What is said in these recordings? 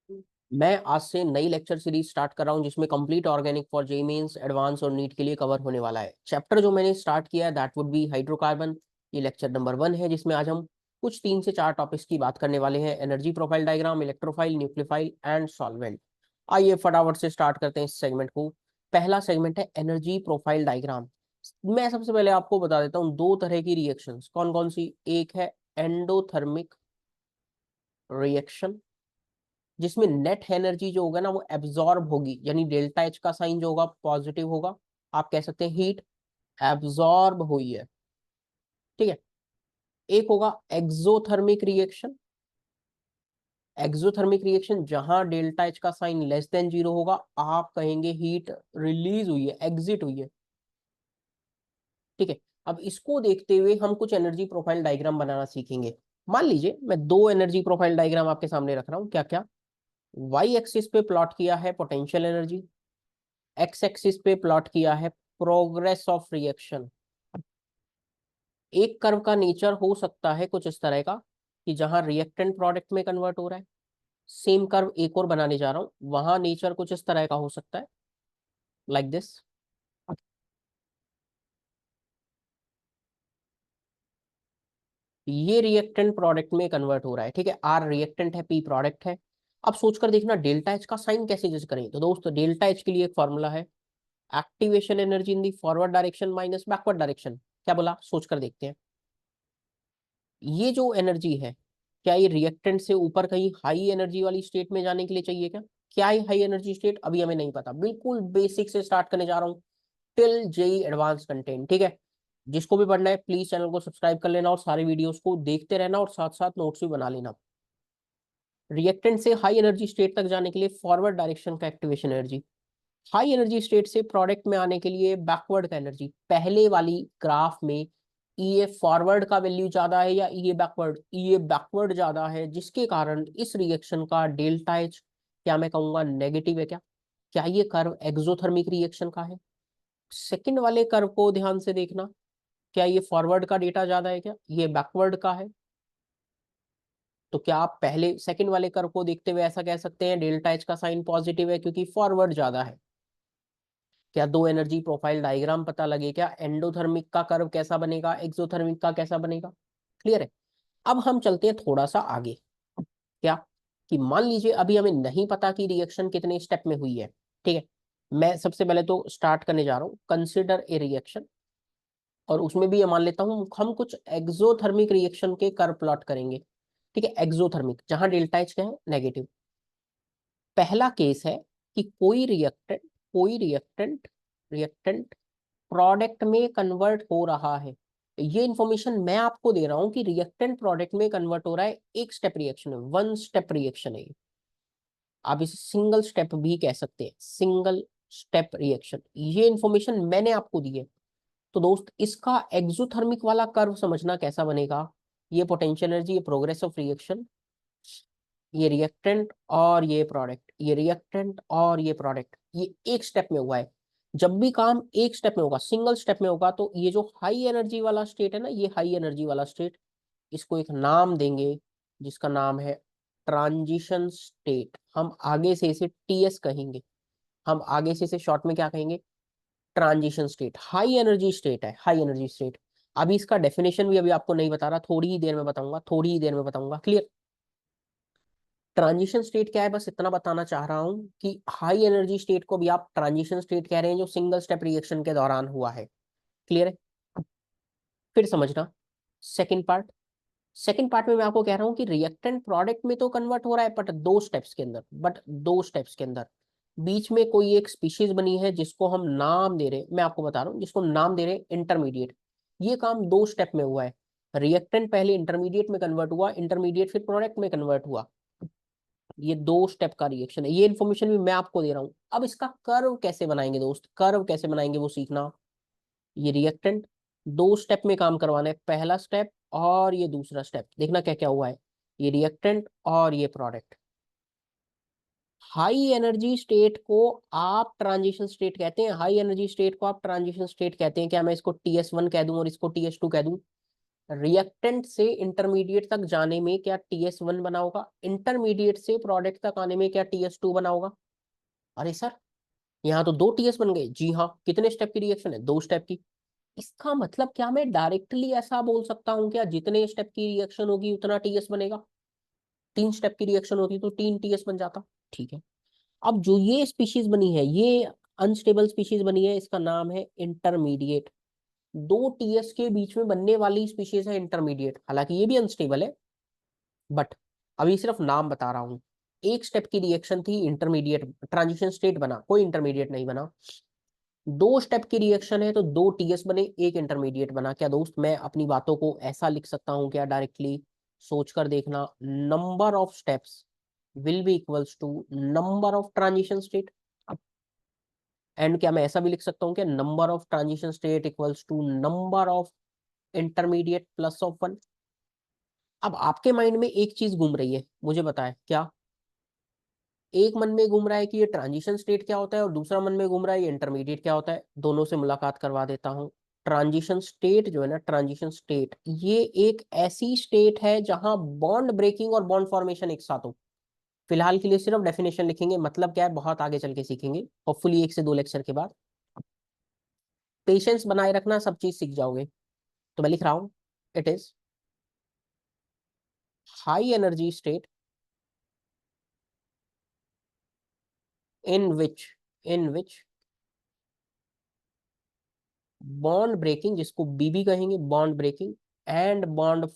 मैं आज से नई लेक्चर सीरीज स्टार्ट कर रहा हूं जिसमें complete organic for JEE Mains advance और नीट के लिए कवर होने वाला है। चैप्टर जो मैंने स्टार्ट किया है दैट वुड बी हाइड्रोकार्बन। ये लेक्चर नंबर 1 है जिसमें आज हम कुछ 3 से 4 टॉपिक्स की बात करने वाले हैं। Energy profile diagram, electrophile, nucleophile and solvent. आइए फटाफट से स्टार्ट करते हैं इस सेगमेंट को। पहला सेगमेंट है एनर्जी प्रोफाइल डायग्राम। मैं सबसे पहले आपको बता देता हूँ दो तरह की रिएक्शंस कौन कौन सी। एक है एंडोथर्मिक रिएक्शन जिसमें नेट एनर्जी जो होगा ना वो एब्जॉर्ब होगी, यानी डेल्टा एच का साइन जो होगा पॉजिटिव होगा। आप कह सकते हैं हीट एब्जॉर्ब हुई है। ठीक है। एक होगा एक्सोथर्मिक रिएक्शन। एक्सोथर्मिक रिएक्शन जहां डेल्टा एच का साइन लेस देन जीरो होगा, आप कहेंगे हीट रिलीज हुई है, एग्जिट हुई है। ठीक है। अब इसको देखते हुए हम कुछ एनर्जी प्रोफाइल डायग्राम बनाना सीखेंगे। मान लीजिए मैं दो एनर्जी प्रोफाइल डायग्राम आपके सामने रख रहा हूं। क्या क्या? वाई एक्सिस पे प्लॉट किया है पोटेंशियल एनर्जी, एक्स एक्सिस पे प्लॉट किया है प्रोग्रेस ऑफ रिएक्शन। एक कर्व का नेचर हो सकता है कुछ इस तरह का कि जहां रिएक्टेंट प्रोडक्ट में कन्वर्ट हो रहा है। सेम कर्व एक और बनाने जा रहा हूं, वहां नेचर कुछ इस तरह का हो सकता है, लाइक दिस। ये रिएक्टेंट प्रोडक्ट में कन्वर्ट हो रहा है। ठीक है। आर रिएक्टेंट है, पी प्रोडक्ट है। अब सोचकर देखना डेल्टा एच का साइन कैसे जज करें। तो दोस्तों डेल्टा एच के लिए एक फॉर्मूला है, activation energy in the forward direction minus backward direction. क्या बोला, सोचकर देखते हैं। ये जो एनर्जी है, क्या ये रिएक्टेंट से ऊपर कहीं हाई एनर्जी वाली स्टेट में जाने के लिए चाहिए क्या? क्या है हाई एनर्जी स्टेट, अभी हमें नहीं पता। बिल्कुल बेसिक से स्टार्ट करने जा रहा हूँ टिल जेई एडवांस कंटेंट। ठीक है। जिसको भी पढ़ना है प्लीज चैनल को सब्सक्राइब कर लेना और सारे वीडियोस को देखते रहना और साथ साथ नोट्स भी बना लेना। रिएक्टेंट से हाई एनर्जी स्टेट तक जाने के लिए फॉरवर्ड डायरेक्शन का activation energy, high energy state से प्रोडक्ट में आने के लिए बैकवर्ड का एनर्जी। पहले वाली ग्राफ में ये फॉरवर्ड का वैल्यू ज्यादा है या ये बैकवर्ड? ये बैकवर्ड ज्यादा है, जिसके कारण इस रिएक्शन का डेल्टा एच क्या मैं कहूंगा नेगेटिव है। क्या क्या ये कर्व एक्सोथर्मिक रिएक्शन का है? सेकंड वाले कर्व को ध्यान से देखना, क्या ये फॉरवर्ड का डेटा ज्यादा है, क्या ये बैकवर्ड का है? तो क्या आप पहले सेकंड वाले कर्व को देखते हुए ऐसा कह सकते हैं डेल्टा एच का साइन पॉजिटिव है क्योंकि फॉरवर्ड ज्यादा है? क्या दो एनर्जी प्रोफाइल डायग्राम पता लगे? क्या एंडोथर्मिक का कर्व कैसा बनेगा, एक्सोथर्मिक का कैसा बनेगा? क्लियर है। अब हम चलते हैं थोड़ा सा आगे। क्या कि मान लीजिए अभी हमें नहीं पता कि रिएक्शन कितने स्टेप में हुई है। ठीक है। मैं सबसे पहले तो स्टार्ट करने जा रहा हूं कंसिडर ए रिएक्शन, और उसमें भी ये मान लेता हूं हम कुछ एक्सोथर्मिक रिएक्शन के कर्व प्लॉट करेंगे। ठीक है। एक्सोथर्मिक जहां डेल्टा एच क्या है, नेगेटिव। पहला केस है कि कोई रिएक्टेंट रिएक्टेंट प्रोडक्ट में कन्वर्ट हो रहा है। ये इंफॉर्मेशन मैं आपको दे रहा हूं कि रिएक्टेंट प्रोडक्ट में कन्वर्ट हो रहा है। एक स्टेप रिएक्शन है, वन स्टेप रिएक्शन है ये। आप इसे सिंगल स्टेप भी कह सकते हैं, सिंगल स्टेप रिएक्शन। ये इंफॉर्मेशन मैंने आपको दी है। तो दोस्त इसका एक्सोथर्मिक वाला कर्व समझना कैसा बनेगा। ये पोटेंशियल एनर्जी, ये प्रोग्रेस ऑफ रिएक्शन, ये रिएक्टेंट और ये प्रोडक्ट, ये रिएक्टेंट और ये प्रोडक्ट, ये एक स्टेप में हुआ है। जब भी काम एक स्टेप में होगा, सिंगल स्टेप में होगा, तो ये जो हाई एनर्जी वाला स्टेट है ना, ये हाई एनर्जी वाला स्टेट, इसको एक नाम देंगे जिसका नाम है ट्रांजिशन स्टेट। हम आगे से इसे टीएस कहेंगे, हम आगे से इसे शॉर्ट में क्या कहेंगे, transition state. High energy state है, हाई एनर्जी स्टेट। अभी इसका डेफिनेशन भी अभी आपको नहीं बता रहा, थोड़ी ही देर में बताऊंगा, थोड़ी ही देर में बताऊंगा। क्लियर। ट्रांजिशन स्टेट क्या है, बस इतना बताना चाह रहा हूं कि हाई एनर्जी स्टेट को भी आप ट्रांजिशन स्टेट कह रहे हैं जो सिंगल स्टेप रिएक्शन के दौरान हुआ है। क्लियर है। फिर समझना सेकंड पार्ट। सेकंड पार्ट में मैं आपको कह रहा हूं कि रिएक्टेंट प्रोडक्ट में तो कन्वर्ट हो रहा है बट दो स्टेप्स के अंदर, बीच में कोई एक स्पीशीज बनी है जिसको हम नाम दे रहे हैं, मैं आपको बता रहा हूँ जिसको हम नाम दे रहे हैं इंटरमीडिएट। ये काम दो स्टेप में हुआ है। रिएक्टेंट पहले इंटरमीडिएट में कन्वर्ट हुआ, इंटरमीडिएट फिर प्रोडक्ट में कन्वर्ट हुआ। ये दो स्टेप का रिएक्शन है, ये इन्फॉर्मेशन भी मैं आपको दे रहा हूं। अब इसका कर्व कैसे बनाएंगे दोस्त, कर्व कैसे बनाएंगे वो सीखना। ये रिएक्टेंट दो स्टेप में काम करवाना है, पहला स्टेप और ये दूसरा स्टेप। देखना क्या क्या हुआ है, ये रिएक्टेंट और ये प्रोडक्ट। हाई एनर्जी स्टेट को आप ट्रांजिशन स्टेट कहते हैं, हाई एनर्जी स्टेट को आप ट्रांजिशन स्टेट कहते हैं। क्या मैं इसको TS1 कह दूं और इसको TS2 कह दूं? रिएक्टेंट से इंटरमीडिएट तक जाने में क्या TS1 बना होगा, इंटरमीडिएट से प्रोडक्ट तक आने में क्या TS2 बना होगा। अरे सर, यहाँ तो 2 TS बन गए। जी हाँ, कितने स्टेप की रिएक्शन है, 2 स्टेप की। इसका मतलब क्या मैं डायरेक्टली ऐसा बोल सकता हूँ क्या, जितने स्टेप की रिएक्शन होगी उतना TS बनेगा। 3 स्टेप की रिएक्शन होती तो 3 TS बन जाता। ठीक है, अब जो ये स्पीशीज बनी है, ये अनस्टेबल स्पीशीज बनी है, इसका नाम है इंटरमीडिएट। 2 TS के बीच में बनने वाली स्पीशीज है इंटरमीडिएट, हालांकि ये भी अनस्टेबल है, बट अभी सिर्फ नाम बता रहा हूँ। 1 स्टेप की रिएक्शन थी, इंटरमीडिएट ट्रांजिशन स्टेट बना, कोई इंटरमीडिएट नहीं बना। 2 स्टेप की रिएक्शन है तो 2 TS बने, एक इंटरमीडिएट बना। क्या दोस्त मैं अपनी बातों को ऐसा लिख सकता हूँ क्या डायरेक्टली, सोचकर देखना, number of steps will be equals to number of transition state. And क्या मैं ऐसा भी लिख सकता हूँ क्या, number of transition state equals to number of intermediate plus of 1। अब आपके माइंड में एक चीज घूम रही है, मुझे बताए क्या। एक मन में घूम रहा है कि ये ट्रांजिशन स्टेट क्या होता है, और दूसरा मन में घूम रहा है ये इंटरमीडिएट क्या होता है। दोनों से मुलाकात करवा देता हूँ। ट्रांजिशन स्टेट जो है ना, ट्रांजिशन स्टेट ये एक ऐसी स्टेट है जहां बॉन्ड ब्रेकिंग और बॉन्ड फॉर्मेशन एक साथ हो। फिलहाल के लिए सिर्फ डेफिनेशन लिखेंगे, मतलब क्या है बहुत आगे चल के सीखेंगे, होपफुली 1 से 2 लेक्चर के बाद। पेशेंस बनाए रखना, सब चीज सीख जाओगे। तो मैं लिख रहा हूं, it is high energy state in which bond breaking, जिसको बीबी कहेंगे, bond breaking and bond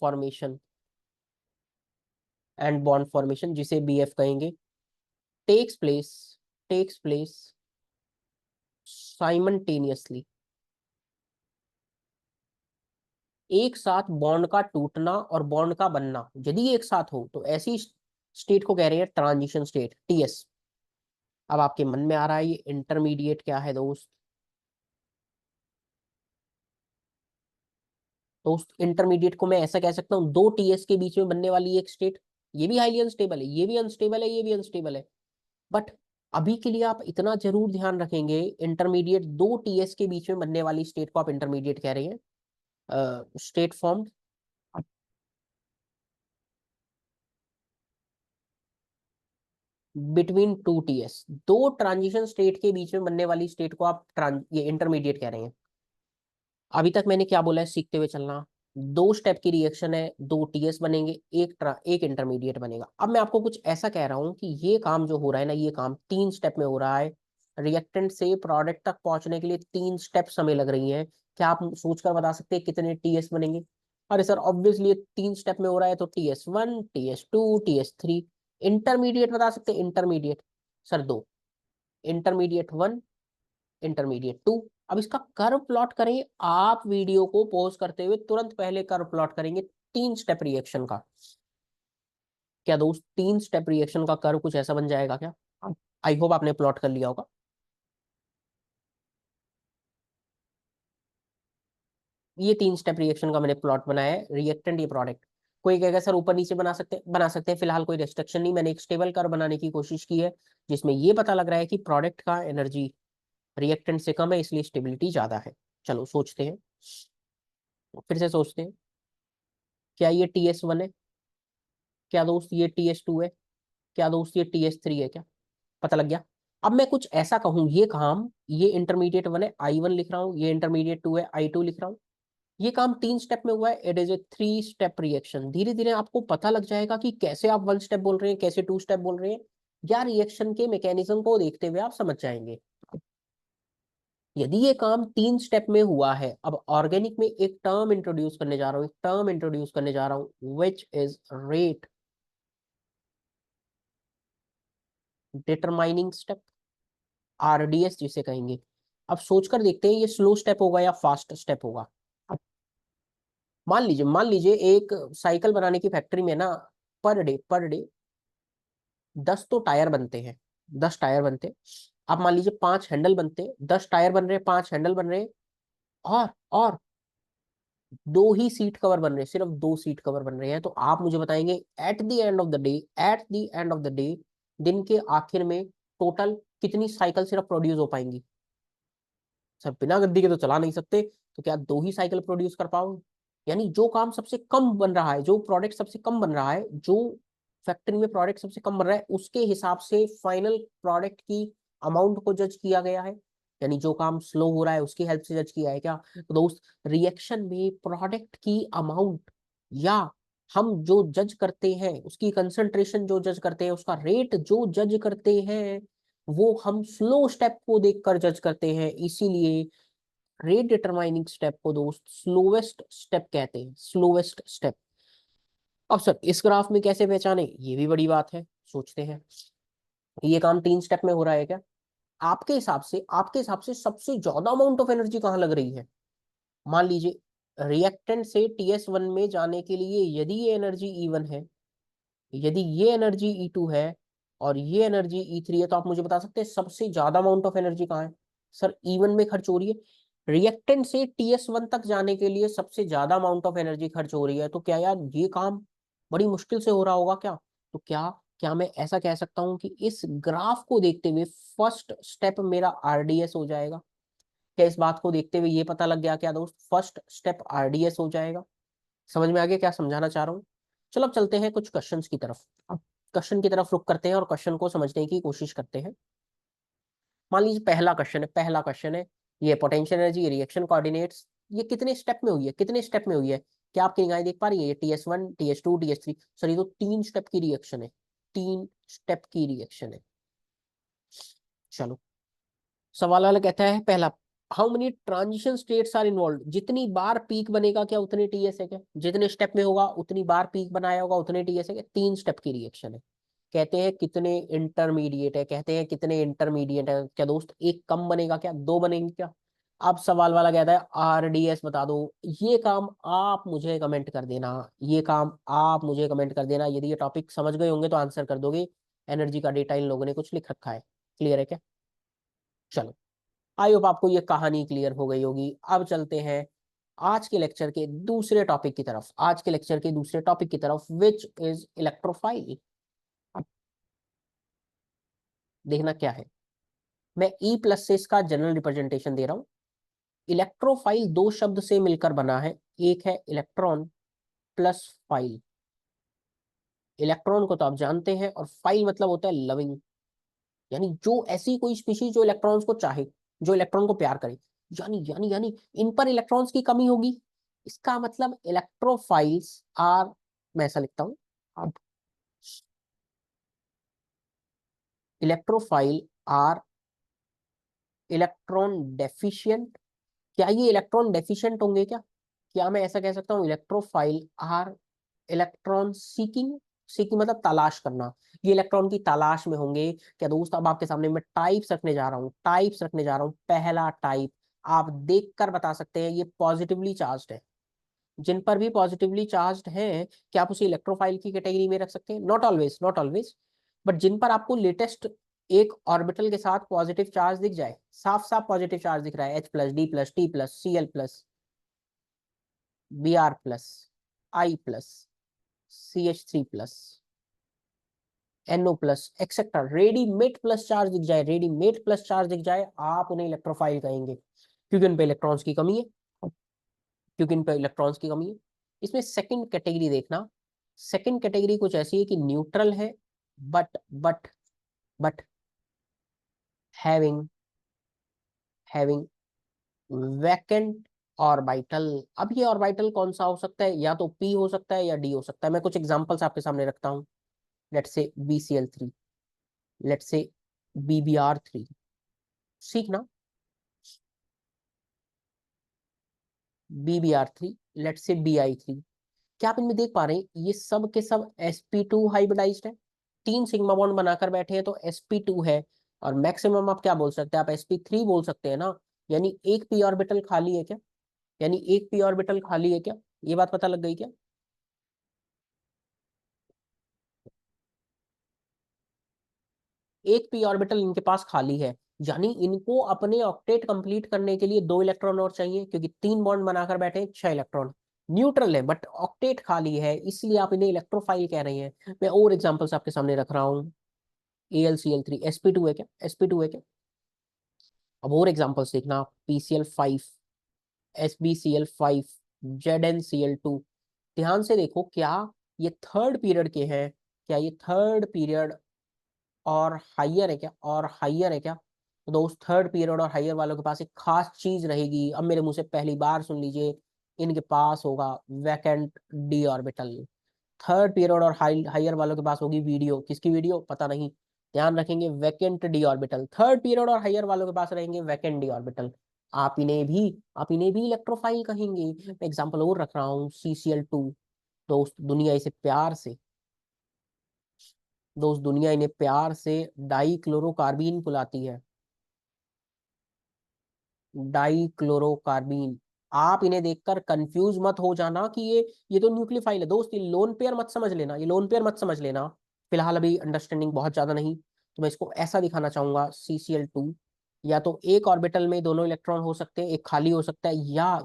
formation जिसे BF कहेंगे, takes place takes place simultaneously. एक साथ बॉन्ड का टूटना और बॉन्ड का बनना यदि एक साथ हो तो ऐसी स्टेट को कह रहे हैं ट्रांजिशन स्टेट, TS। अब आपके मन में आ रहा है ये इंटरमीडिएट क्या है दोस्त। दोस्त इंटरमीडिएट को मैं ऐसा कह सकता हूँ, 2 TS के बीच में बनने वाली एक स्टेट। ये भी हाईली अनस्टेबल है, ये भी अनस्टेबल है, ये भी अनस्टेबल है, बट अभी के लिए आप इतना जरूर ध्यान रखेंगे, इंटरमीडिएट 2 TS के बीच में बनने वाली स्टेट को आप इंटरमीडिएट कह रहे हैं। State form between 2 TS, 2 transition state के बीच में बनने वाली स्टेट को आप ये इंटरमीडिएट कह रहे हैं। अभी तक मैंने क्या बोला है, सीखते हुए चलना। 2 स्टेप की रिएक्शन है, 2 TS बनेंगे, एक इंटरमीडिएट बनेगा। अब मैं आपको कुछ ऐसा कह रहा हूं कि ये काम जो हो रहा है ना, ये काम 3 स्टेप में हो रहा है। रिएक्टेंट से प्रोडक्ट तक पहुंचने के लिए 3 स्टेप समय लग रही हैं। क्या आप सोचकर बता सकते हैं कितने TS बनेंगे। अरे सर ऑब्वियसली 3 स्टेप में हो रहा है तो TS1, TS2, TS3। इंटरमीडिएट बता सकते हैं, इंटरमीडिएट सर 2, इंटरमीडिएट 1, इंटरमीडिएट 2। अब इसका कर्व प्लॉट करें, आप वीडियो को पॉज करते हुए तुरंत पहले कर्व प्लॉट करेंगे 3 स्टेप रिएक्शन का। क्या दोस्त 3 स्टेप रिएक्शन का कर्व कुछ ऐसा बन जाएगा क्या। आई होप आपने प्लॉट कर लिया होगा। ये 3 स्टेप रिएक्शन का मैंने प्लॉट बनाया है, रिएक्टेंट ये प्रोडक्ट। कोई कहेगा सर ऊपर नीचे बना सकते हैं, फिलहाल कोई रेस्ट्रिक्शन नहीं। मैंने एक स्टेबल कर्व बनाने की कोशिश की है जिसमें ये पता लग रहा है कि प्रोडक्ट का एनर्जी रिएक्टेंट से कम है, इसलिए स्टेबिलिटी ज्यादा है। चलो सोचते हैं, फिर से सोचते हैं। क्या ये TS1 है, क्या दोस्त ये TS2 है, क्या दोस्त ये TS3 है क्या। पता लग गया। अब मैं कुछ ऐसा कहूं, ये काम, ये इंटरमीडिएट 1 है, I1 लिख रहा हूं, ये इंटरमीडिएट 2 है, I2 लिख रहा हूं। ये काम 3 स्टेप में हुआ है, it is a 3 step reaction. धीरे धीरे आपको पता लग जाएगा कि कैसे आप 1 स्टेप बोल रहे हैं, कैसे 2 स्टेप बोल रहे हैं, या रिएक्शन के मैकेनिज्म को देखते हुए आप समझ जाएंगे। यदि ये काम 3 स्टेप में हुआ है, अब ऑर्गेनिक में एक टर्म इंट्रोड्यूस करने जा रहा हूं, एक टर्म इंट्रोड्यूस करने जा रहा हूं, which is rate determining step, RDS जिसे कहेंगे। अब सोचकर देखते हैं ये स्लो स्टेप होगा या फास्ट स्टेप होगा। अब मान लीजिए एक साइकिल बनाने की फैक्ट्री में ना, पर डे 10 तो टायर बनते हैं, 10 टायर बनते हैं। आप मान लीजिए 5 हैंडल बनते हैं, 10 टायर बन रहे हैं, 5 हैंडल बन रहे हैं, और 2 ही सीट कवर बन रहे हैं, सिर्फ 2 सीट कवर बन रहे हैं। तो आप मुझे बताएंगे at the end of the day, दिन के आखिर में टोटल कितनी साइकिल सिर्फ प्रोड्यूस हो पाएंगी। सर बिना गद्दी के तो चला नहीं सकते, तो क्या 2 ही साइकिल प्रोड्यूस कर पाओगे। यानी जो काम सबसे कम बन रहा है, जो प्रोडक्ट सबसे कम बन रहा है, जो फैक्ट्री में प्रोडक्ट सबसे कम बन रहा है, उसके हिसाब से फाइनल प्रोडक्ट की अमाउंट को जज किया गया है। यानी जो काम स्लो हो रहा है उसकी हेल्प से जज किया है क्या? तो दोस्त रिएक्शन में प्रोडक्ट की अमाउंट, या हम जो जज करते हैं उसकी कंसंट्रेशन जो जज करते हैं, उसका रेट जो जज करते हैं, वो हम स्लो स्टेप को देखकर जज करते हैं। इसीलिए रेट डिटरमाइनिंग स्टेप को दोस्त स्लोवेस्ट स्टेप कहते हैं, स्लोवेस्ट स्टेप। अब सर इस ग्राफ में कैसे पहचाने, ये भी बड़ी बात है, सोचते हैं। ये काम 3 स्टेप में हो रहा है क्या? आपके हिसाब से सबसे ज्यादा अमाउंट ऑफ एनर्जी कहाँ लग रही है? मान लीजिए रिएक्टेंट से TS1 में जाने के लिए यदि ये एनर्जी E1 है, यदि ये एनर्जी E2 है, और ये एनर्जी E3 है, तो आप मुझे बता सकते हैं सबसे ज्यादा अमाउंट ऑफ एनर्जी कहाँ है? सर E1 में खर्च हो रही है। रिएक्टेंट से TS1 तक जाने के लिए सबसे ज्यादा अमाउंट ऑफ एनर्जी खर्च हो रही है, तो क्या यार ये काम बड़ी मुश्किल से हो रहा होगा क्या? तो क्या क्या मैं ऐसा कह सकता हूँ कि इस ग्राफ को देखते हुए फर्स्ट स्टेप मेरा RDS हो जाएगा? क्या इस बात को देखते हुए ये पता लग गया क्या दोस्त, फर्स्ट स्टेप RDS हो जाएगा? समझ में आ गया क्या समझाना चाह रहा हूँ? चलो अब चलते हैं कुछ क्वेश्चंस की तरफ। अब क्वेश्चन की तरफ रुक करते हैं और क्वेश्चन को समझने की कोशिश करते हैं। मान लीजिए पहला क्वेश्चन है ये पोटेंशियल एनर्जी रिएक्शन कोऑर्डिनेट्स, ये कितने स्टेप में हुई है, कितने स्टेप में हुई है? क्या आपकी निगाहें देख पा रही है? ये TS1, TS2, TS3, सर ये तो 3 स्टेप की रिएक्शन है, 3 स्टेप की रिएक्शन है। चलो सवाल वाला कहता है पहला, how many transition states are involve, जितनी बार पीक बनेगा क्या उतने TS है क्या? जितने स्टेप में होगा उतनी बार पीक बनाया होगा उतने TS है क्या? 3 स्टेप की रिएक्शन है। कहते हैं कितने इंटरमीडिएट है, कहते हैं कितने इंटरमीडिएट है क्या दोस्त? एक कम बनेगा क्या, 2 बनेंगे क्या? अब सवाल वाला कहता है RDS बता दो। ये काम आप मुझे कमेंट कर देना, ये काम आप मुझे कमेंट कर देना, यदि ये टॉपिक समझ गए होंगे तो आंसर कर दोगे। एनर्जी का डेटा इन लोगों ने कुछ लिख रखा है, क्लियर है क्या? चलो आई होप आपको ये कहानी क्लियर हो गई होगी। अब चलते हैं आज के लेक्चर के दूसरे टॉपिक की तरफ, आज के लेक्चर के दूसरे टॉपिक की तरफ, विच इज इलेक्ट्रोफाइल। अब देखना क्या है, मैं E+ से इसका जनरल रिप्रेजेंटेशन दे रहा हूं। इलेक्ट्रोफाइल 2 शब्द से मिलकर बना है, एक है इलेक्ट्रॉन प्लस फाइल। इलेक्ट्रॉन को तो आप जानते हैं, और फाइल मतलब होता है लविंग, यानी जो ऐसी कोई स्पीशीज जो इलेक्ट्रॉन्स को चाहे, जो इलेक्ट्रॉन को प्यार करे। यानी इन पर इलेक्ट्रॉन्स की कमी होगी, इसका मतलब इलेक्ट्रोफाइल्स आर, मैं ऐसा लिखता हूं अब, इलेक्ट्रोफाइल आर इलेक्ट्रॉन डेफिशिएंट। क्या ये इलेक्ट्रॉन डेफिशिएंट होंगे क्या? क्या मैं ऐसा कह सकता हूँ electrophile are electron seeking? Seeking मतलब तलाश करना, ये इलेक्ट्रॉन की तलाश में होंगे क्या दोस्त? अब आपके सामने मैं टाइप्स रखने जा रहा हूँ, टाइप्स रखने जा रहा हूँ। पहला टाइप आप देखकर बता सकते हैं, ये पॉजिटिवली चार्ज्ड है। जिन पर भी पॉजिटिवली चार्ज्ड है, क्या आप उसे इलेक्ट्रोफाइल की कैटेगरी में रख सकते हैं? Not always, not always, but जिन पर आपको लेटेस्ट एक ऑर्बिटल के साथ पॉजिटिव चार्ज दिख जाए, साफ साफ पॉजिटिव चार्ज दिख रहा है, H+, D+, T+, Cl+, Br+, I+, CH3+, NO+, etcetera, readymade plus charge दिख जाए, रेडीमेड प्लस चार्ज दिख जाए, आप उन्हें इलेक्ट्रोफाइल कहेंगे, क्योंकि उन पे इलेक्ट्रॉन्स की कमी है, क्योंकि इन पे इलेक्ट्रॉन्स की कमी है। इसमें सेकंड कैटेगरी देखना, सेकंड कैटेगरी कुछ ऐसी है कि न्यूट्रल है, but but having having vacant orbital. अब ये ऑर्बिटल कौन सा हो सकता है? या तो P हो सकता है या D हो सकता है। मैं कुछ एग्जांपल्स आपके सामने रखता हूँ। Let's say BCl3, let's say BBr3, सीखना, BBr3, लेट्स से Bi3। क्या आप इनमें देख पा रहे हैं, ये सब के सब sp2 हाइब्रिडाइज्ड है, 3 सिग्मा बॉन्ड बनाकर बैठे हैं, तो sp2 है। और मैक्सिमम आप क्या बोल सकते हैं, आप sp3 बोल सकते हैं ना। यानी एक p ऑर्बिटल खाली है क्या? यानी एक p ऑर्बिटल खाली है क्या? ये बात पता लग गई क्या? एक p ऑर्बिटल इनके पास खाली है, यानी इनको अपने ऑक्टेट कंप्लीट करने के लिए 2 इलेक्ट्रॉन और चाहिए, क्योंकि 3 बॉन्ड बनाकर बैठे हैं, 6 इलेक्ट्रॉन। न्यूट्रल है बट ऑक्टेट खाली है, इसलिए आप इन्हें इलेक्ट्रोफाइल कह रहे हैं। मैं और एग्जांपल्स आपके सामने रख रहा हूँ। AlCl3, sp2 है क्या? sp2 है क्या? अब और एग्जांपल्स देखना, PCl5, SbCl5, ZnCl2। ध्यान से देखो, क्या ये थर्ड पीरियड के हैं? क्या ये थर्ड पीरियड और हाइयर है क्या? और हाइयर है क्या? तो दोस्त थर्ड पीरियड और हाइयर वालों के पास एक खास चीज रहेगी। अब मेरे मुंह से पहली बार सुन लीजिए, इनके पास होगा vacant D orbital. Third period और हाइयर वालों के पास होगी वीडियो। किसकी वीडियो पता नहीं, ध्यान रखेंगे, vacant D orbital. Third period और हाइयर वालों के पास रहेंगे वैकेंट डी ऑर्बिटल। आप इन्हें भी इलेक्ट्रोफाइल कहेंगे। मैं एग्जांपल और रख रहा हूँ, CCl2। दोस्त दुनिया इसे प्यार से, दोस्त दुनिया इन्हें प्यार से डाई क्लोरोकार्बीन बुलाती है। डाई क्लोरोकार्बीन। आप इन्हें देखकर कंफ्यूज मत हो जाना कि ये तो न्यूक्लियोफाइल है। दोस्त ये लोन पेयर मत समझ लेना, ये लोन पेयर मत समझ लेना। फिलहाल अभी अंडरस्टैंडिंग बहुत ज्यादा नहीं, तो मैं इसको ऐसा दिखाना चाहूंगा। CCl2 या तो एक ऑर्बिटल में दोनों इलेक्ट्रॉन हो सकते हैं, एक खाली हो सकता है,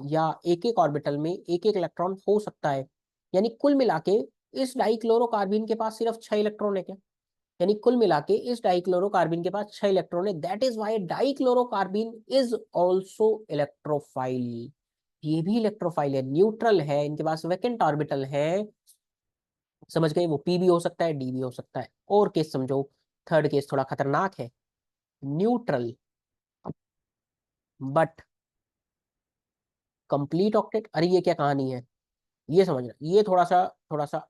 या एक एक ऑर्बिटल में एक एक इलेक्ट्रॉन हो सकता है। यानी कुल मिला के इस डाई क्लोरोकार्बीन के पास सिर्फ 6 इलेक्ट्रॉन है क्या? यानी कुल मिला के इस डाइक्लोरोकार्बिन के पास 6 इलेक्ट्रॉन है। That is why dichlorocarbene is also electrophile. ये भी इलेक्ट्रोफाइल है, न्यूट्रल है, इनके पास वैकेंट ऑर्बिटल है। समझ गए? वो पी भी हो सकता है, डी भी हो सकता है। और केस समझो, थर्ड केस थोड़ा खतरनाक है। Neutral but complete octet. अरे ये क्या कहानी है, ये समझना, ये थोड़ा सा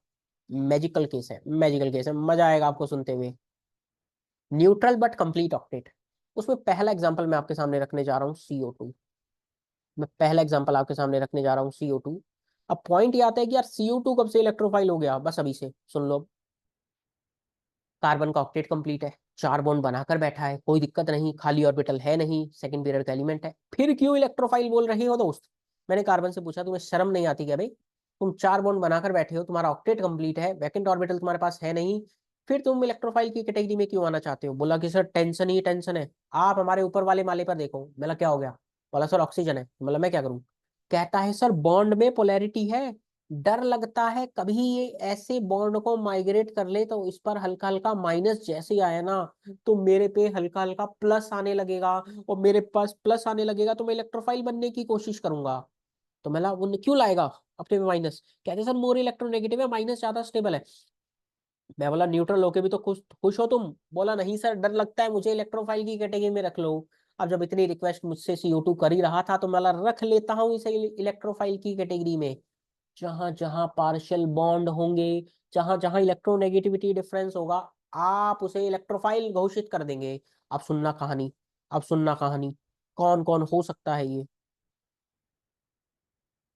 मैजिकल केस है, मैजिकल केस है, मजा आएगा आपको सुनते हुए। Neutral but complete octet. उसमें पहला एग्जांपल मैं आपके सामने रखने जा रहा हूँ CO2। मैं पहला एग्जांपल आपके सामने रखने जा रहा हूँ CO2। अब पॉइंट ये आता है कि यार CO2 कब से इलेक्ट्रोफाइल हो गया? बस अभी से सुन लो। कार्बन का ऑक्टेट कंप्लीट है, 4 बॉन्ड बनाकर बैठा है, कोई दिक्कत नहीं, खाली ऑर्बिटल है नहीं, सेकंड पीरियड का एलिमेंट है, फिर क्यों इलेक्ट्रोफाइल बोल रहे हो दोस्त? मैंने कार्बन से पूछा, तुम्हें शर्म नहीं आती क्या भाई? तुम 4 बॉन्ड बनाकर बैठे हो, तुम्हारा ऑक्टेट कंप्लीट है, वैकेंट ऑर्बिटल तुम्हारे पास है नहीं, फिर तुम इलेक्ट्रोफाइल की कैटेगरी में क्यों आना चाहते हो? बोला कि सर टेंशन ही टेंशन है। आप हमारे ऊपर वाले माले पर देखो। बोला क्या हो गया? बोला सर ऑक्सीजन है। मतलब मैं क्या करूं? कहता है सर बॉन्ड में पोलैरिटी है, डर लगता है कभी ये ऐसे बॉन्ड को माइग्रेट कर ले तो इस पर हल्का हल्का माइनस जैसे ही आया ना, तो मेरे पे हल्का हल्का प्लस आने लगेगा, और मेरे पास प्लस आने लगेगा तो मैं इलेक्ट्रोफाइल बनने की कोशिश करूंगा। तो मैं वो क्यों लाएगा अपने में माइनस? कहते सर मोर इलेक्ट्रोनेगेटिव है, माइनस ज्यादा स्टेबल है। मैं बोला न्यूट्रल होके भी तो खुश खुश हो तुम? बोला नहीं सर, डर लगता है मुझे, इलेक्ट्रोफाइल की कैटेगरी में रख लो। अब जब इतनी रिक्वेस्ट मुझसे CO2 कर ही रहा था, तो मैं रख लेता हूँ इसे इलेक्ट्रोफाइल की कैटेगरी में। जहां जहां पार्शियल बॉन्ड होंगे, जहां जहां इलेक्ट्रोनेगेटिविटी डिफरेंस होगा, आप उसे इलेक्ट्रोफाइल घोषित कर देंगे। अब सुनना कहानी, अब सुनना कहानी। कौन कौन हो सकता है ये?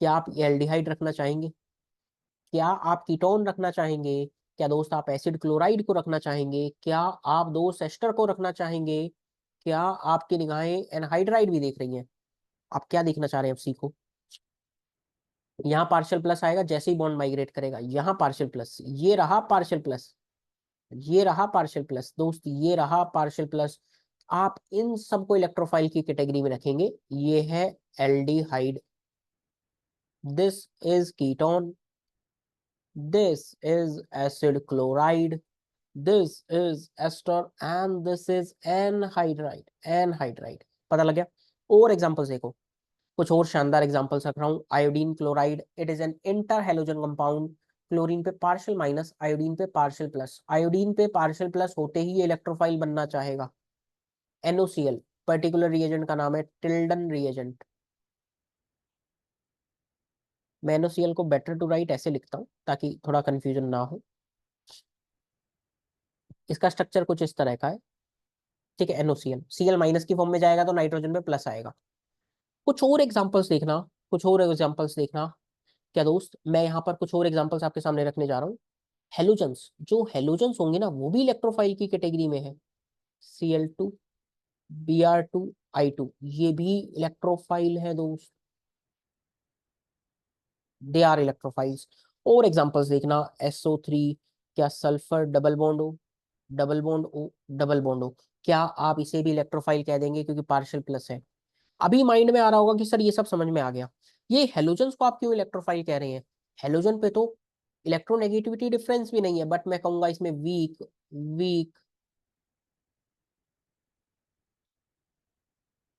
क्या आप एल्डिहाइड रखना चाहेंगे? क्या आप कीटोन रखना चाहेंगे? क्या दोस्त आप एसिड क्लोराइड को रखना चाहेंगे? क्या आप दोस्त एस्टर को रखना चाहेंगे? क्या आपकी निगाहें एनहाइड्राइड भी देख रही हैं? आप क्या देखना चाह रहे हैं? आप सीखो। यहाँ पार्शियल प्लस आएगा जैसे ही बॉन्ड माइग्रेट करेगा, यहाँ पार्शियल प्लस, ये रहा पार्शियल प्लस, ये रहा पार्शियल प्लस दोस्त, ये रहा पार्शियल प्लस। आप इन सबको इलेक्ट्रोफाइल की कैटेगरी में रखेंगे। ये है aldehyde, this is ketone, this is acid chloride, this is ester, and this is anhydride, anhydride. पता लग गया? और एग्जांपल्स देखो, कुछ और शानदार एग्जांपल्स रख रहा हूँ। Iodine chloride, it is an inter halogen compound. Chlorine पे पार्शियल माइनस, आयोडीन पे पार्शियल प्लस। आयोडीन पे पार्शियल प्लस होते ही ये इलेक्ट्रोफाइल बनना चाहेगा। NOCl, पर्टिकुलर रिएजेंट का नाम है टिल्डन रिएजेंट। मैं NOCl को बेटर टू राइट ऐसे लिखता हूँ ताकि थोड़ा कंफ्यूजन ना हो। इसका स्ट्रक्चर कुछ इस तरह का है, ठीक है। NOCl Cl माइनस की फॉर्म में जाएगा तो नाइट्रोजन पे प्लस आएगा। कुछ और एग्जांपल्स देखना, कुछ और एग्जांपल्स देखना। क्या दोस्त, मैं यहाँ पर कुछ और एग्जांपल्स आपके सामने रखने जा रहा हूँ। हेलोजन्स, जो हेलोजन्स होंगे ना, वो भी इलेक्ट्रोफाइल की कैटेगरी में है। Cl2, Br2, I2, ये भी इलेक्ट्रोफाइल है दोस्त, दे आर इलेक्ट्रोफाइल्स। और एग्जांपल्स देखना, SO3, क्या sulphur double bond O, double bond O, double bond O, क्या आप इसे भी इलेक्ट्रोफाइल कह देंगे क्योंकि पार्शियल प्लस है? अभी माइंड में आ रहा होगा कि सर ये सब समझ में आ गया, ये हेलोजन्स को आप क्यों इलेक्ट्रोफाइल कह रहे हैं? हेलोजन पे तो इलेक्ट्रोनेगेटिविटी डिफरेंस भी नहीं है, बट मैं कहूंगा इसमें वीक, वीक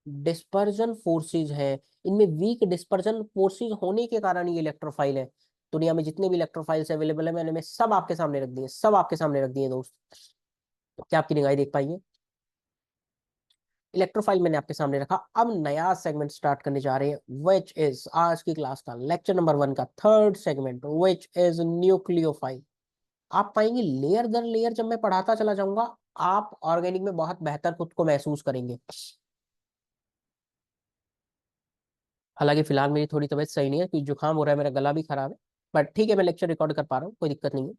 डिस्पर्जन फोर्सेज है, इनमें वीक डिस्पर्जन फोर्सेज होने के कारण ये इलेक्ट्रोफाइल है। दुनिया में जितने भी इलेक्ट्रोफाइल्स अवेलेबल है मैंने में सब आपके सामने रख दिए, सब आपके सामने रख दिए दोस्त। तो क्या आपकी निगाह देख पाइए, इलेक्ट्रोफाइल मैंने आपके सामने रखा। अब नया सेगमेंट स्टार्ट करने जा रहे हैं, विच इज आज की क्लास का लेक्चर नंबर 1 का third segment, which is nucleophile. आप पाएंगे लेयर दर लेयर जब मैं पढ़ाता चला जाऊंगा, आप ऑर्गेनिक में बहुत बेहतर खुद को महसूस करेंगे। हालांकि फिलहाल मेरी थोड़ी तबीयत सही नहीं है, क्योंकि जुकाम हो रहा है, मेरा गला भी खराब है, बट ठीक है मैं लेक्चर रिकॉर्ड कर पा रहा हूँ, कोई दिक्कत नहीं है।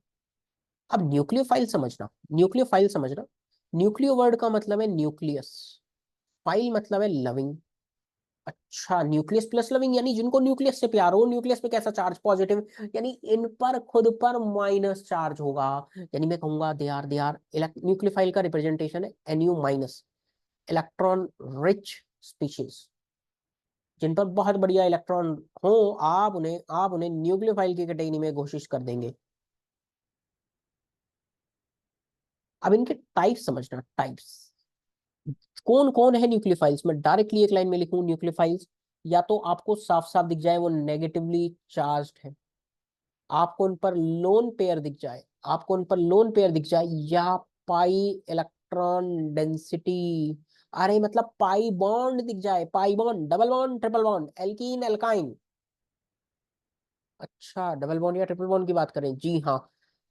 अब न्यूक्लियोफाइल समझना, न्यूक्लियोफाइल समझना, न्यूक्लियो वर्ड का मतलब है न्यूक्लियस, फाइल मतलब है लविंग। अच्छा, न्यूक्लियस प्लस लविंग यानी जिनको न्यूक्लियस से प्यार हो, न्यूक्लियस पे कैसा चार्ज पॉजिटिव, यानी इन पर खुद पर माइनस चार्ज होगा। यानी मैं कहूंगा दे आर न्यूक्लियोफाइल का रिप्रेजेंटेशन है NU minus, electron rich species, जिन पर बहुत बढ़िया इलेक्ट्रॉन हो, आप उन्हें न्यूक्लियोफाइल की कैटेगरी में घोषित कर देंगे। अब इनके टाइप्स समझना, टाइप्स कौन कौन है न्यूक्लियोफाइल्स में, डायरेक्टली एक लाइन में लिखूं न्यूक्लियोफाइल्स, या तो आपको साफ साफ दिख जाए वो नेगेटिवली चार्ज्ड है, आपको उन पर लोन पेयर दिख जाए, आपको उन पर लोन पेयर दिख जाए, या पाई इलेक्ट्रॉन डेंसिटी, अरे मतलब पाई बॉन्ड दिख जाए, pi bond, double bond, triple bond, alkene alkyne. अच्छा, डबल बॉन्ड या ट्रिपल बॉन्ड की बात करें, जी हाँ।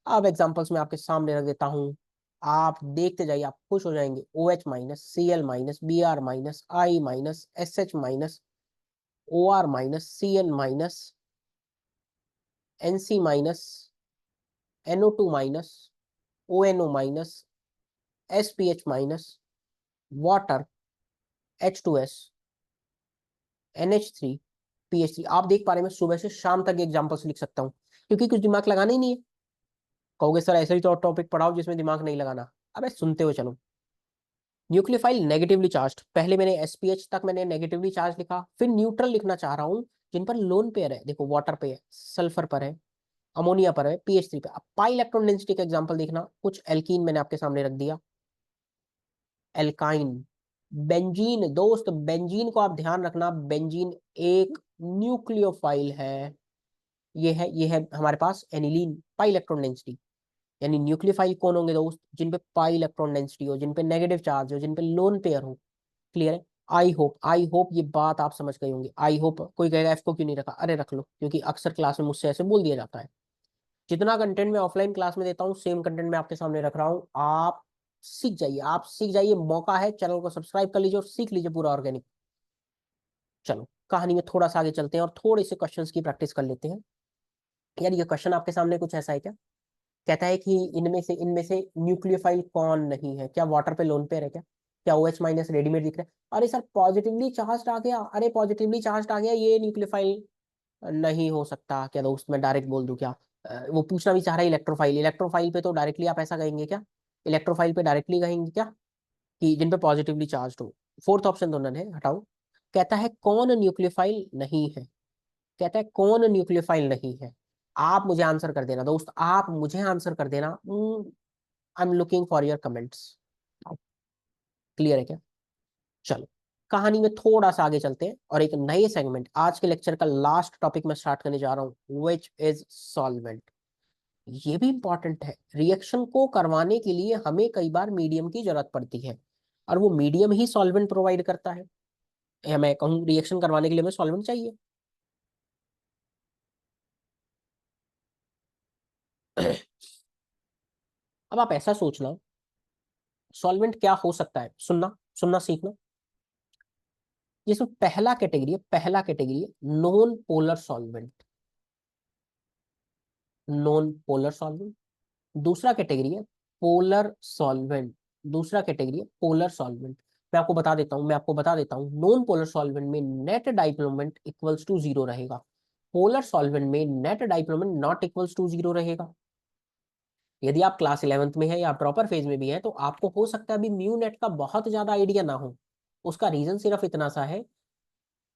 अब एग्जांपल्स मैं आपके सामने रख देता हूँ, आप देखते जाइए, आप खुश हो जाएंगे। OH minus, Cl minus, Br minus, I minus, SH minus, OR minus, Cn minus, NC minus, NO2 minus, ONO minus, SPH minus, water, H2S, NH3, PH3। आप देख पा रहे हैं मैं सुबह से शाम तक एग्जाम्पल्स लिख सकता हूँ, क्योंकि कुछ दिमाग लगाना ही नहीं है। कहोगे सर ऐसा ही तो टॉपिक पढ़ाओ जिसमें दिमाग नहीं लगाना, अबे सुनते हुए चलो। न्यूक्लियोफाइल नेगेटिवली चार्ज, पहले मैंने SPH तक मैंने नेगेटिवली चार्ज लिखा, फिर न्यूट्रल लिखना चाह रहा हूँ जिन पर लोन पेयर है, देखो वाटर पे है, सल्फर पर है, अमोनिया पर है, PH3 पे। अब पाई इलेक्ट्रॉन डेंसिटी का एग्जांपल देखना, कुछ एल्कीन मैंने आपके सामने रख दिया, एल्काइन, बेंजीन, दोस्त बेंजीन को आप ध्यान रखना, बेंजीन एक न्यूक्लियोफाइल है। ये है हमारे पास एनिलीन, पाई इलेक्ट्रॉन डेंसिटी। यानी न्यूक्लियोफाइल कौन होंगे दोस्त, जिन पे पाई इलेक्ट्रॉन डेंसिटी हो, जिन पे नेगेटिव चार्ज हो, जिन पे लोन पेयर हो। क्लियर है? आई होप ये बात आप समझ गए होंगे। आई होप, कोई कहेगा F को क्यों नहीं रखा, अरे रख लो, क्योंकि अक्सर क्लास में मुझसे ऐसे बोल दिया जाता है। जितना कंटेंट मैं ऑफलाइन क्लास में देता हूँ, सेम कंटेंट मैं आपके सामने रख रहा हूँ, आप सीख जाइए, आप सीख जाइए, मौका है, चैनल को सब्सक्राइब कर लीजिए और सीख लीजिए पूरा ऑर्गेनिक। चलो कहानी में थोड़ा सा आगे चलते हैं और थोड़े से क्वेश्चंस की प्रैक्टिस कर लेते हैं। यार ये क्वेश्चन आपके सामने कुछ ऐसा है क्या, कहता है कि इनमें से न्यूक्लियोफाइल कौन नहीं है, क्या वाटर पे लोन पेयर है क्या, क्या OH माइनस रेडीमेड दिख रहा है, अरे सर पॉजिटिवली चार्ज आ गया, अरे पॉजिटिवली चार्ज आ गया, ये न्यूक्लियोफाइल नहीं हो सकता क्या दोस्त, मैं डायरेक्ट बोल दूं क्या। वो पूछना भी चाह रहा है इलेक्ट्रोफाइल, इलेक्ट्रोफाइल पे तो डायरेक्टली आप ऐसा कहेंगे क्या, इलेक्ट्रोफाइल पे डायरेक्टली कहेंगे क्या कि जिन पे पॉजिटिवली चार्ज हो। फोर्थ ऑप्शन तो नन है, हटाओ। कहता है कौन न्यूक्लियोफाइल नहीं है, कहता है कौन न्यूक्लियोफाइल नहीं है। आप मुझे आंसर कर देना दोस्त, आप मुझे आंसर कर देना। I am looking for your comments. Clear है क्या? चलो कहानी में थोड़ा सा आगे चलते हैं और एक नए सेगमेंट, आज के लेक्चर का लास्ट टॉपिक मैं स्टार्ट करने जा रहा हूँ, विच इज सॉल्वेंट। ये भी इंपॉर्टेंट है, रिएक्शन को करवाने के लिए हमें कई बार मीडियम की जरूरत पड़ती है, और वो मीडियम ही सॉल्वेंट प्रोवाइड करता है, या मैं कहूँ रिएक्शन करवाने के लिए हमें सॉल्वेंट चाहिए। अब आप ऐसा सोचना, सॉल्वेंट क्या हो सकता है, सुनना सुनना सीखना। जिसमें पहला कैटेगरी है non polar solvent, non polar solvent. दूसरा कैटेगरी है पोलर सॉल्वेंट, दूसरा कैटेगरी है पोलर सॉल्वेंट। मैं आपको बता देता हूँ नॉन पोलर सॉल्वेंट में net dipole moment equals to zero रहेगा, पोलर सॉल्वेंट में net dipole moment not equals to zero रहेगा। यदि आप क्लास 11th में है या प्रॉपर फेज में भी है, तो आपको हो सकता है अभी म्यू नेट का बहुत ज्यादा आइडिया ना हो। उसका रीजन सिर्फ इतना सा है,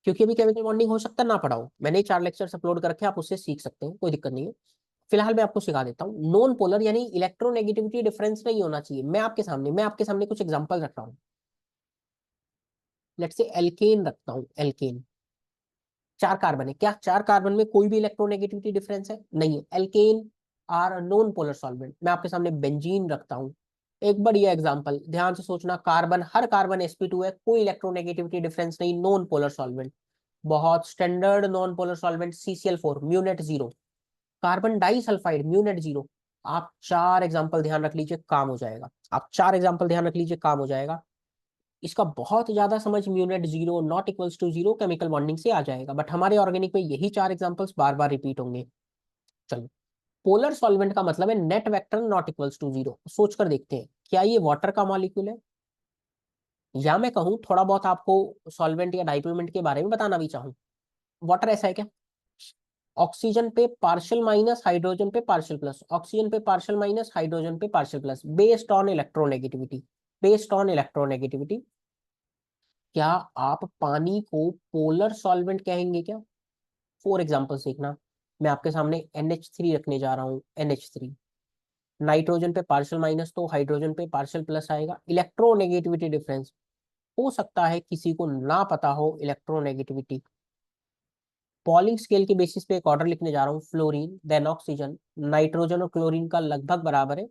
क्योंकि अभी केमिकल बॉन्डिंग हो सकता है ना पढ़ाओ, मैंने 4 लेक्चर्स अपलोड कर रखे हैं, आप उससे सीख सकते हैं, कोई दिक्कत नहीं है। फिलहाल मैं आपको सिखा देता हूँ, नॉन पोलर यानी इलेक्ट्रोनेगेटिविटी डिफरेंस नहीं होना चाहिए। मैं आपके सामने कुछ एग्जांपल रख रहा हूँ। लेट्स से एल्केन रखता हूँ, एल्केन 4 कार्बन है, क्या 4 कार्बन में कोई भी इलेक्ट्रोनेगेटिविटी डिफरेंस है? नहीं है। Alkane are non polar solvent. मैं आपके सामने बेंजीन रखता हूँ, एक बढ़िया एग्जांपल, ध्यान से सोचना, कार्बन, हर कार्बन sp2 है, कोई इलेक्ट्रोनेगेटिविटी डिफरेंस नहीं, नॉन पोलर सॉल्वेंट, बहुत standard non polar solvent, CCl4 mu net 0, carbon disulphide mu net 0। आप 4 एग्जांपल ध्यान रख लीजिए, काम हो जाएगा। आप 4 एग्जांपल ध्यान रख लीजिए, काम हो जाएगा। इसका बहुत ज्यादा समझ mu net 0 not equals to 0 chemical bonding से आ जाएगा, बट हमारे ऑर्गेनिक में यही 4 एग्जांपल्स बार बार रिपीट होंगे। चलो, पोलर सॉल्वेंट का मतलब है net vector not equals to 0। सोच कर देखते हैं, क्या ये वाटर का मॉलिक्यूल है? या मैं कहूं थोड़ा बहुत आपको सॉल्वेंट या डाइल्यूमेंट के बारे में बताना भी चाहूं, वाटर ऐसा है क्या? ऑक्सीजन पे पार्शियल माइनस, हाइड्रोजन पे पार्शियल प्लस, ऑक्सीजन पे पार्शियल माइनस, हाइड्रोजन पे partial plus, based on electronegativity, based on electronegativity. क्या आप पानी को पोलर सॉल्वेंट कहेंगे क्या? फॉर एग्जाम्पल सीखना, मैं आपके सामने NH3 रखने जा रहा हूँ, NH3, नाइट्रोजन पे पार्शियल माइनस तो हाइड्रोजन पे पार्शियल प्लस आएगा, इलेक्ट्रोनेगेटिविटी डिफरेंस हो सकता है किसी को ना पता हो इलेक्ट्रोनेगेटिविटी। पॉलिंग स्केल के बेसिस पे एक ऑर्डर लिखने जा रहा हूँ, फ्लोरीन देन ऑक्सीजन, नाइट्रोजन और क्लोरीन का लगभग बराबर है,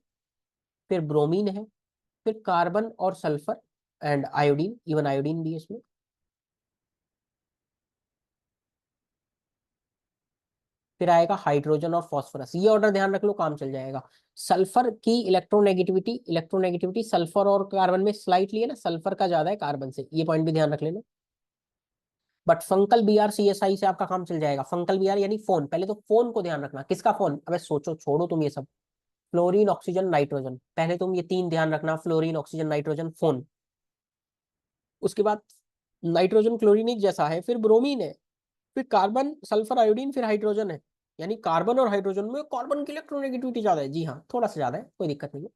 फिर ब्रोमीन है, फिर कार्बन और sulphur and iodine, even iodine भी है इसमें, फिर आएगा हाइड्रोजन और फॉस्फोरस। ये ऑर्डर ध्यान रख लो, काम चल जाएगा। सल्फर की इलेक्ट्रोनेगेटिविटी, इलेक्ट्रोनेगेटिविटी सल्फर और कार्बन में स्लाइटली है ना, सल्फर का ज्यादा है कार्बन से, ये पॉइंट भी ध्यान रख लेना। बट फंकल BrCSI से आपका काम चल जाएगा। फंकल Br यानी फोन, पहले तो फोन को ध्यान रखना, किसका फोन? अबे सोचो, छोड़ो तुम ये सब, फ्लोरीन ऑक्सीजन नाइट्रोजन, पहले तुम ये 3 ध्यान रखना, फ्लोरीन ऑक्सीजन नाइट्रोजन फोन। उसके बाद नाइट्रोजन क्लोरीन एक जैसा है, फिर ब्रोमीन है, फिर कार्बन सल्फर आयोडीन, फिर हाइड्रोजन है। यानी कार्बन और हाइड्रोजन में कार्बन की इलेक्ट्रोनेगेटिविटी ज्यादा है, जी हाँ, थोड़ा सा ज्यादा है, कोई दिक्कत नहीं है।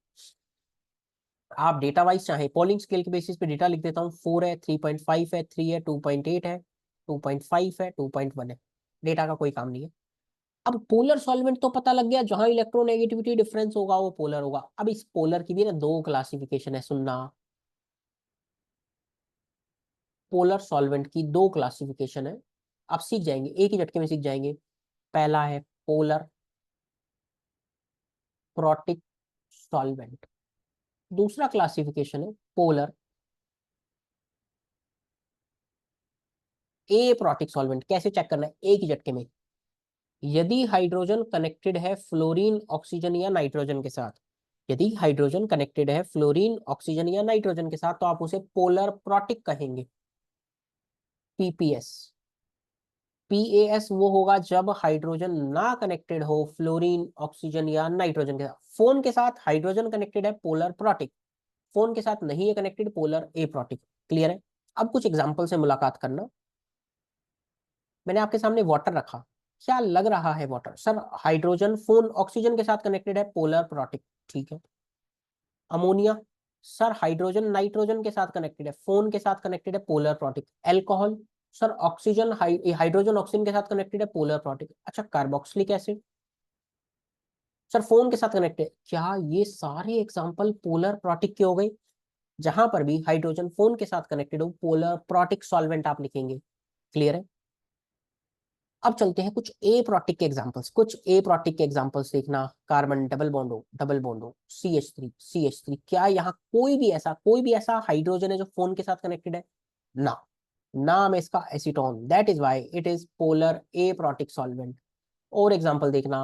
आप डेटा वाइज चाहे, पॉलिंग स्केल के बेसिस पे डेटा लिख देता हूँ, 4 है, 3.5 है, 3 है, 2.8 है, 2.5 है, 2.1 है, डेटा का कोई काम नहीं है। अब पोलर सॉल्वेंट तो पता लग गया, जहां इलेक्ट्रोनेगेटिविटी डिफरेंस होगा वो पोलर होगा। अब इस पोलर की भी ना 2 क्लासिफिकेशन है, सुनना, पोलर सॉल्वेंट की 2 क्लासिफिकेशन है। आप सीख जाएंगे, एक ही झटके में सीख जाएंगे। पहला है पोलर प्रोटिक सॉल्वेंट, दूसरा क्लासिफिकेशन है पोलर ए प्रोटिक सॉल्वेंट। कैसे चेक करना है? एक ही झटके में, यदि हाइड्रोजन कनेक्टेड है फ्लोरीन ऑक्सीजन या नाइट्रोजन के साथ, यदि हाइड्रोजन कनेक्टेड है फ्लोरीन ऑक्सीजन या नाइट्रोजन के साथ, तो आप उसे पोलर प्रोटिक कहेंगे, PPS। PAS वो होगा जब हाइड्रोजन ना कनेक्टेड हो फ्लोरीन ऑक्सीजन या नाइट्रोजन के साथ। फोन के साथ हाइड्रोजन कनेक्टेड है, पोलर प्रोटिक, फोन के साथ नहीं है कनेक्टेड, पोलर ए प्रोटिक। क्लियर है? अब कुछ एग्जांपल से मुलाकात करना। मैंने आपके सामने वाटर रखा, क्या लग रहा है water? Sir hydrogen phone oxygen के साथ कनेक्टेड है, पोलर प्रोटिक, ठीक है। अमोनिया, सर हाइड्रोजन नाइट्रोजन के साथ कनेक्टेड है, फोन के साथ कनेक्टेड है, polar protic. Alcohol, sir oxygen hydrogen oxygen के साथ कनेक्टेड है, पोलर प्रोटिक। अच्छा, कार्बोक्सिलिक एसिड, सर फोन के साथ कनेक्टेड, क्या ये सारे एग्जांपल पोलर प्रोटिक के हो गए? जहां पर भी हाइड्रोजन फोन के साथ कनेक्टेड हो, पोलर प्रोटिक सॉल्वेंट आप लिखेंगे। क्लियर है? अब चलते हैं कुछ ए प्रोटिक के एग्जांपल्स, कुछ ए प्रोटिक के एग्जांपल्स देखना। कार्बन डबल बॉन्ड हो, CH3, क्या यहाँ कोई भी ऐसा हाइड्रोजन है जो फोन के साथ कनेक्टेड है? ना, नाम है इसका acetone, that is why it is polar A protic solvent. और एग्जांपल देखना,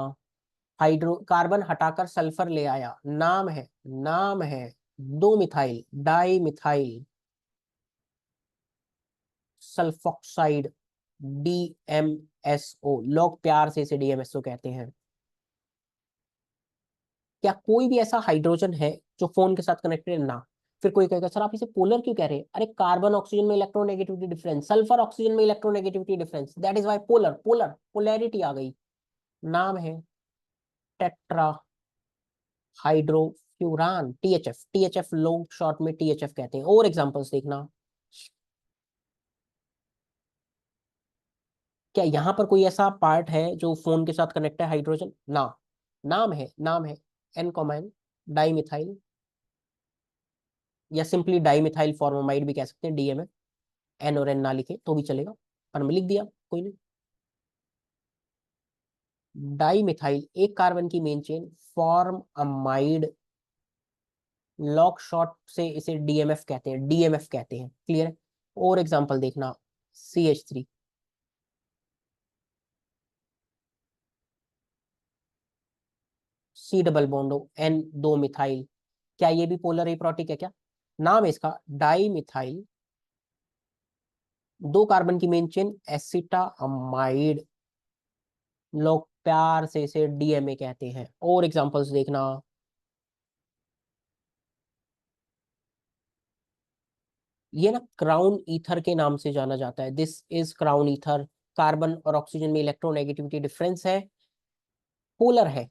हाइड्रो कार्बन हटाकर सल्फर ले आया, नाम है 2 methyl di methyl sulphoxide, DMSO, लोग प्यार से इसे DMSO कहते हैं। क्या कोई भी ऐसा हाइड्रोजन है जो फोन के साथ कनेक्टेड है? ना। फिर कोई कहेगा सर आप इसे पोलर क्यों कह रहे हैं? अरे कार्बन ऑक्सीजन में इलेक्ट्रोनेगेटिविटी डिफरेंस, सल्फर ऑक्सीजन में electronegativity difference, that is why polar, polarity आ गई। नाम है टेट्रा हाइड्रोफ्यूरान, THF लोग शॉर्ट में THF कहते हैं। और एग्जांपल्स देखना, क्या यहाँ पर कोई ऐसा पार्ट है जो फोन के साथ कनेक्ट है हाइड्रोजन? ना, नाम है एन कॉमाइन डाई मिथाइल, या सिंपली डाई मिथाइल फॉर्मामाइड भी कह सकते हैं, DMF। एन और एन ना लिखे तो भी चलेगा, पर मैं लिख दिया, कोई नहीं। डाई मिथाइल, एक कार्बन की main chain, form amide, lock short से इसे डीएमएफ कहते हैं, डीएमएफ कहते हैं, क्लियर है। और एग्जांपल देखना, CH3, C डबल बॉन्डो N, दो मिथाइल, क्या ये भी पोलर एप्रोटिक है क्या? नाम है इसका डाई मिथाइल, दो कार्बन की मेन चेन, एसिटामाइड, लोग प्यार से इसे डीएमए कहते हैं। और एग्जांपल्स देखना, ये ना क्राउन ईथर के नाम से जाना जाता है, this is crown ether. Carbon और ऑक्सीजन में इलेक्ट्रोनेगेटिविटी डिफरेंस है, पोलर है।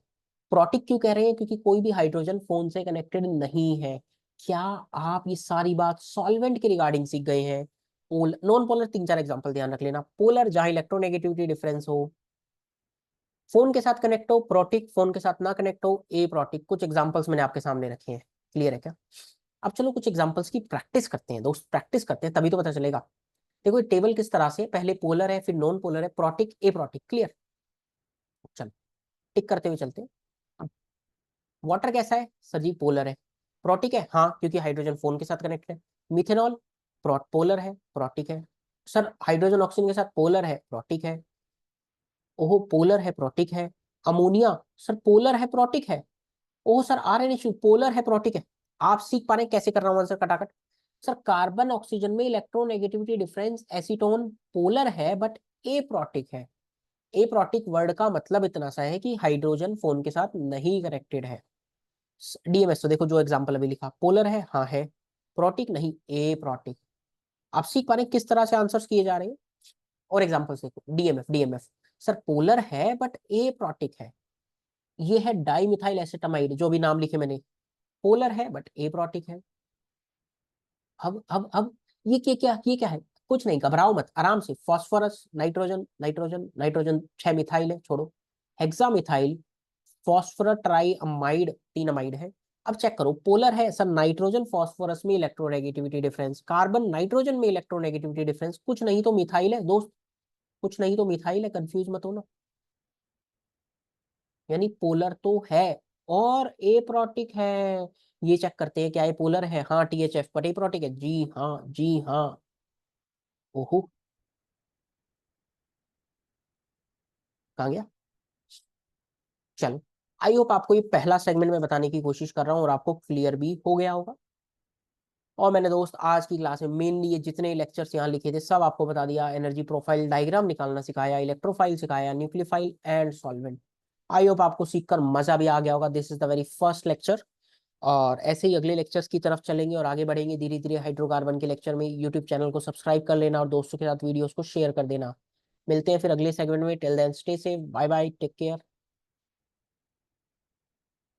प्रोटिक क्यों कह रहे हैं? क्योंकि कोई भी हाइड्रोजन फोन से कनेक्टेड नहीं है। क्या आप ये सारी बात सॉल्वेंट के रिगार्डिंग सीख गए हैं? पोल नॉन पोलर, तीन चार एग्जांपल ध्यान रख लेना। पोलर जहां इलेक्ट्रोनेगेटिविटी डिफरेंस हो, फोन के साथ कनेक्ट हो, प्रोटिक फोन के साथ ना कनेक्ट हो, ए प्रोटिक। कुछ एग्जांपल्स मैंने आपके सामने रखे हैं, क्लियर है क्या? अब चलो कुछ एग्जांपल्स की प्रैक्टिस करते हैं दोस्त, प्रैक्टिस करते हैं तभी तो पता चलेगा। देखो ये टेबल किस तरह से, पहले पोलर है, फिर नॉन पोलर है, प्रोटिक, ए प्रोटिक, क्लियर। चलो टिक करते हुए चलते हैं। वाटर कैसा है सर जी? पोलर है। प्रोटिक है, हाँ क्योंकि हाइड्रोजन फोन के साथ कनेक्ट है। मिथेनॉल पोलर है, प्रोटिक है। सर हाइड्रोजन ऑक्सीजन के साथ पोलर है, प्रोटिक है। ओहो पोलर है, प्रोटिक है। अमोनिया सर पोलर है, प्रोटिक है। ओह सर RNH पोलर है, प्रोटिक है। आप सीख पा रहे हैं कैसे कर रहा हूं आंसर कटाकट। सर कार्बन ऑक्सीजन में इलेक्ट्रोनेगेटिविटी डिफरेंस, एसीटोन पोलर है बट ए प्रोटिक है। ए प्रोटिक वर्ड का मतलब इतना सा है कि हाइड्रोजन फोन के साथ नहीं कनेक्टेड है। डीएमएस तो देखो जो एग्जांपल अभी लिखा, पोलर है, हाँ है, प्रोटिक नहीं, ए प्रोटिक। आप सीख पा रहे हैं किस तरह से आंसर्स किए जा रहे हैं। और एग्जांपल्स देखो, डीएमएफ, डीएमएफ सर पोलर है बट ए प्रोटिक है। ये है डाई मिथाइल एसिटामाइड, जो भी नाम लिखे मैंने, पोलर है बट ए प्रोटिक है। अब ये क्या है? कुछ नहीं, घबराओ मत, आराम से। Phosphorus, nitrogen, nitrogen, nitrogen, 6 methyl है, छोड़ो। Hexa methyl, phosphorus try amide, 3 amide है। अब चेक करो, पोलर है सर, नाइट्रोजन फॉस्फोरस में इलेक्ट्रोनेगेटिविटी डिफरेंस, कार्बन नाइट्रोजन में इलेक्ट्रोनेगेटिविटी डिफरेंस, कुछ नहीं तो मिथाइल है दोस्त, कुछ नहीं तो मिथाइल है, कंफ्यूज मत होना। यानी पोलर तो है और ए प्रोटिक है। ये चेक करते हैं क्या ये पोलर है, हाँ THF, बट ए प्रोटिक है, जी हाँ, जी हाँ। ओहो, कहाँ गया? चलो, आई होप आपको ये पहला सेगमेंट में बताने की कोशिश कर रहा हूँ और आपको क्लियर भी हो गया होगा। और मैंने दोस्त आज की क्लास में मेनली ये जितने लेक्चर्स यहाँ लिखे थे सब आपको बता दिया, एनर्जी प्रोफाइल डायग्राम निकालना सिखाया, इलेक्ट्रोफाइल सिखाया, nucleophile and solvent. I hope आपको सीखकर मजा भी आ गया होगा। This is the very first lecture, और ऐसे ही अगले लेक्चर्स की तरफ चलेंगे और आगे बढ़ेंगे धीरे धीरे हाइड्रोकार्बन के लेक्चर में। यूट्यूब चैनल को सब्सक्राइब कर लेना और दोस्तों के साथ वीडियोस को शेयर कर देना। मिलते हैं फिर अगले सेगमेंट में। Till then stay safe, bye bye, take care.